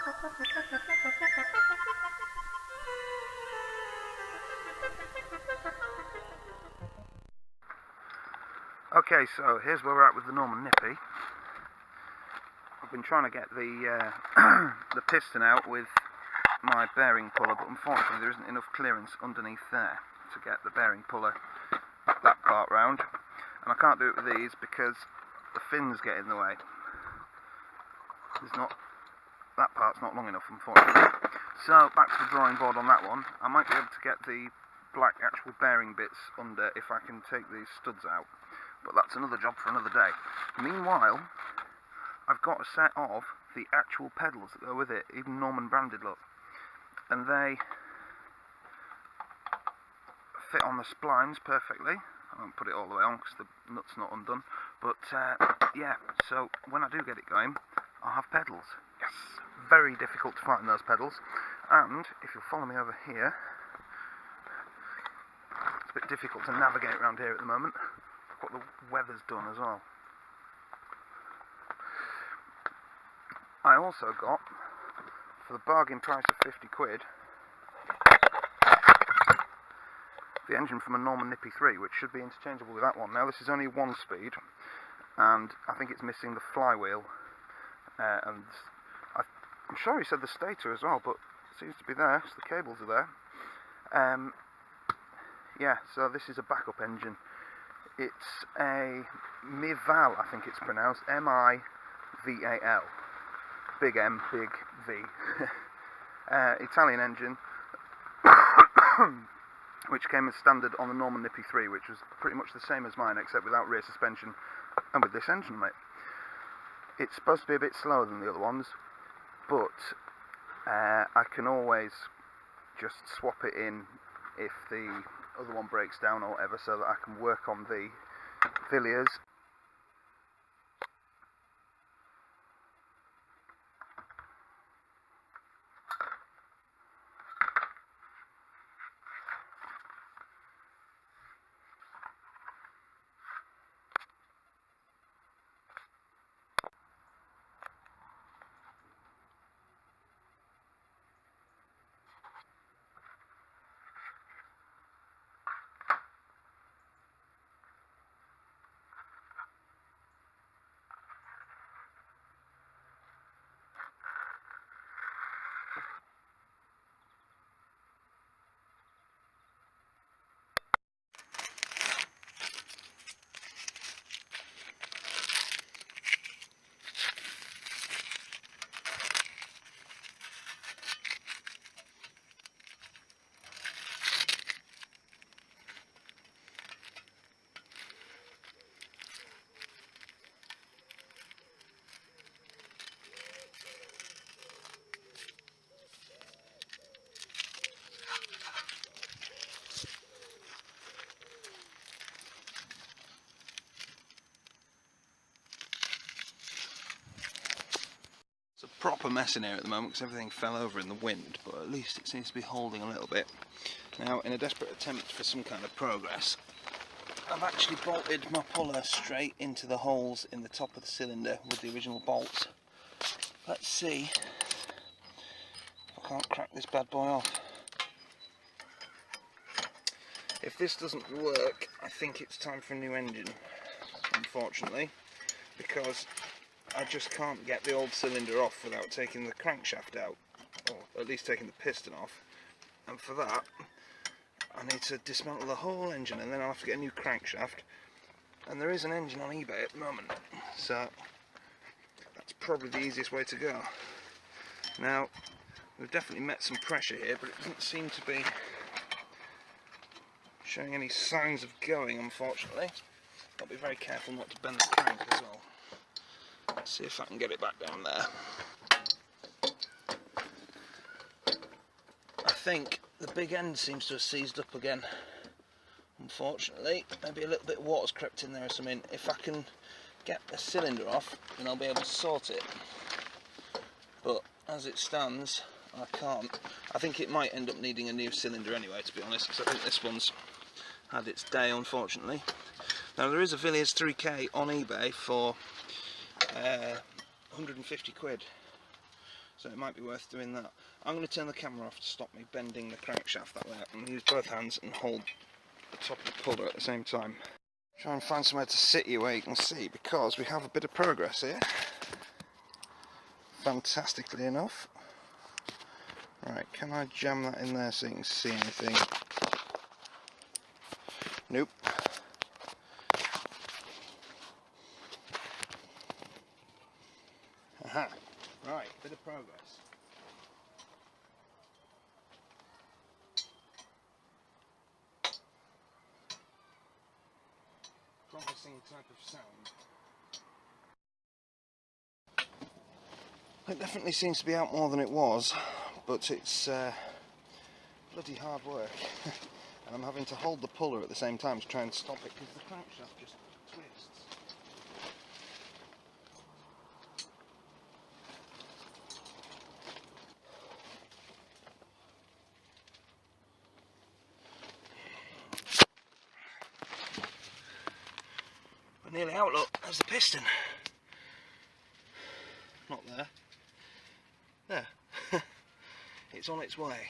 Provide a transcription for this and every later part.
Okay, so here's where we're at with the Norman Nippy. I've been trying to get the the piston out with my bearing puller, but unfortunately there isn't enough clearance underneath there to get the bearing puller that part round, and I can't do it with these because the fins get in the way. That part's not long enough, unfortunately. So back to the drawing board on that one. I might be able to get the black actual bearing bits under if I can take these studs out, but that's another job for another day. Meanwhile, I've got a set of the actual pedals that go with it, even Norman branded, look, and they fit on the splines perfectly. I won't put it all the way on because the nut's not undone, but yeah, so when I do get it going, I'll have pedals. Yes! Very difficult to find those pedals, and if you'll follow me over here, it's a bit difficult to navigate around here at the moment. Look what the weather's done as well. I also got, for the bargain price of 50 quid, the engine from a Norman Nippy 3, which should be interchangeable with that one. Now this is only 1 speed, and I think it's missing the flywheel, and I'm sure he said the stator as well, but it seems to be there, so the cables are there. Yeah, so this is a backup engine. It's a Mival, I think it's pronounced, M-I-V-A-L. Big M, big V. Italian engine, which came as standard on the Norman Nippy 3, which was pretty much the same as mine, except without rear suspension, and with this engine on it. It's supposed to be a bit slower than the other ones, but I can always just swap it in if the other one breaks down or whatever, so that I can work on the Villiers. It's a proper mess in here at the moment because everything fell over in the wind, but at least it seems to be holding a little bit. Now, in a desperate attempt for some kind of progress, I've actually bolted my puller straight into the holes in the top of the cylinder with the original bolts. Let's see if I can't crack this bad boy off. If this doesn't work, I think it's time for a new engine, unfortunately, because I just can't get the old cylinder off without taking the crankshaft out, or at least taking the piston off, and for that I need to dismantle the whole engine, and then I'll have to get a new crankshaft, and there is an engine on eBay at the moment, so that's probably the easiest way to go. Now, we've definitely met some pressure here, but it doesn't seem to be showing any signs of going, unfortunately. I'll be very careful not to bend the crank as well. Let's see if I can get it back down there. I think the big end seems to have seized up again, unfortunately. Maybe a little bit of water's crept in there or something. If I can get the cylinder off, then I'll be able to sort it. But as it stands, I can't. I think it might end up needing a new cylinder anyway, to be honest, because I think this one's had its day, unfortunately. Now, there is a Villiers 3K on eBay for 150 quid, so it might be worth doing that. I'm going to turn the camera off to stop me bending the crankshaft that way. I'm going to use both hands and hold the top of the puller at the same time. Try and find somewhere to sit you where you can see, because we have a bit of progress here. Fantastically enough. Right, can I jam that in there so you can see anything? Nope. Aha. Right, bit of progress. Promising type of sound. It definitely seems to be out more than it was, but it's bloody hard work. And I'm having to hold the puller at the same time to try and stop it because the crankshaft just twists. We're nearly out, look, there's the piston. Not there. There. It's on its way.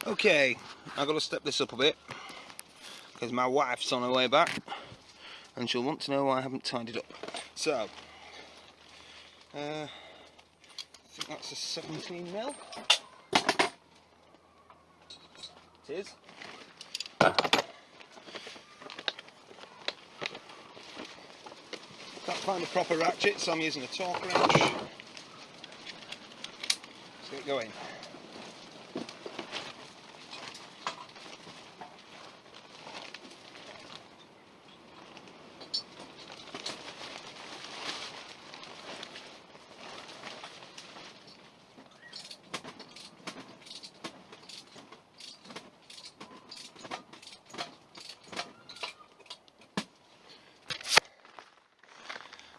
Okay, I've got to step this up a bit because my wife's on her way back and she'll want to know why I haven't tied it up. So, I think that's a 17mm. It is. Can't find a proper ratchet, so I'm using a torque wrench. Let's get it going.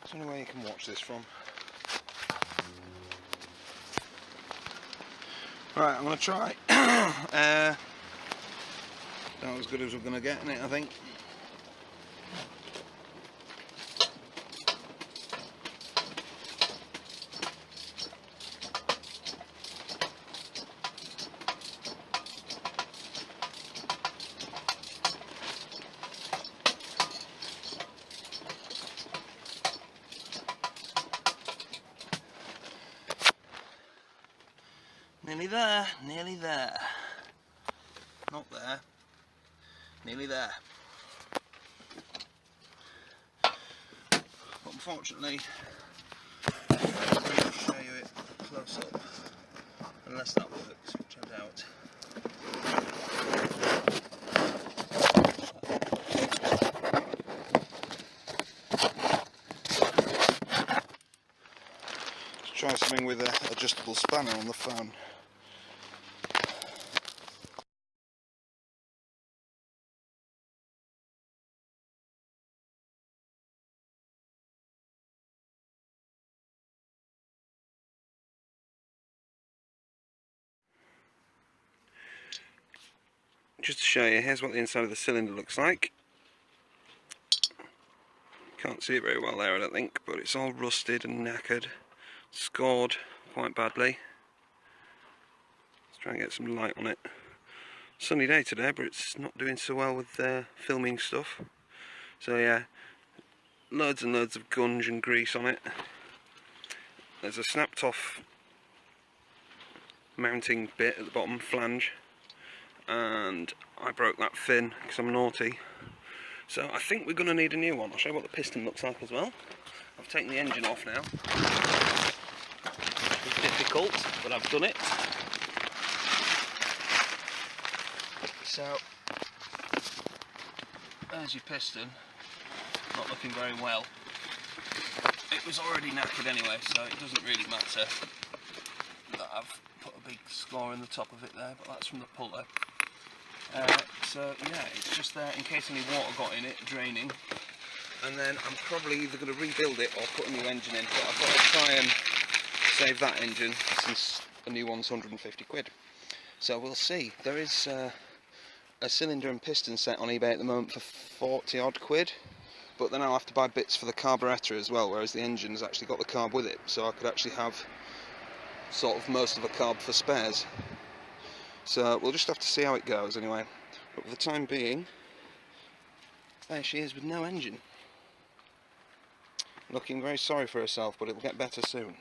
There's only way you can watch this from. Right, I'm going to try. Not as good as we're going to get in it, I think. Nearly there, nearly there. Not there, nearly there. But unfortunately, I can't show you it close up, unless that works, which I doubt. Let's try something with an adjustable spanner on the phone. Just to show you, here's what the inside of the cylinder looks like. Can't see it very well there, I don't think, but it's all rusted and knackered, scored quite badly. Let's try and get some light on it. Sunny day today, but it's not doing so well with filming stuff. So yeah, loads and loads of gunge and grease on it. There's a snapped off mounting bit at the bottom, flange, and I broke that fin because I'm naughty. So I think we're going to need a new one. I'll show you what the piston looks like as well. I've taken the engine off now. It's difficult, but I've done it. So, there's your piston. Not looking very well. It was already knackered anyway, so it doesn't really matter that I've put a big score in the top of it there, but that's from the puller. So yeah, it's just there in case any water got in it, draining. And then I'm probably either going to rebuild it or put a new engine in, but I thought I'd try and save that engine since a new one's 150 quid. So we'll see. There is a cylinder and piston set on eBay at the moment for 40 odd quid, but then I'll have to buy bits for the carburettor as well, whereas the engine's actually got the carb with it, so I could actually have sort of most of a carb for spares. So we'll just have to see how it goes anyway. But for the time being, there she is with no engine. Looking very sorry for herself, but it'll get better soon.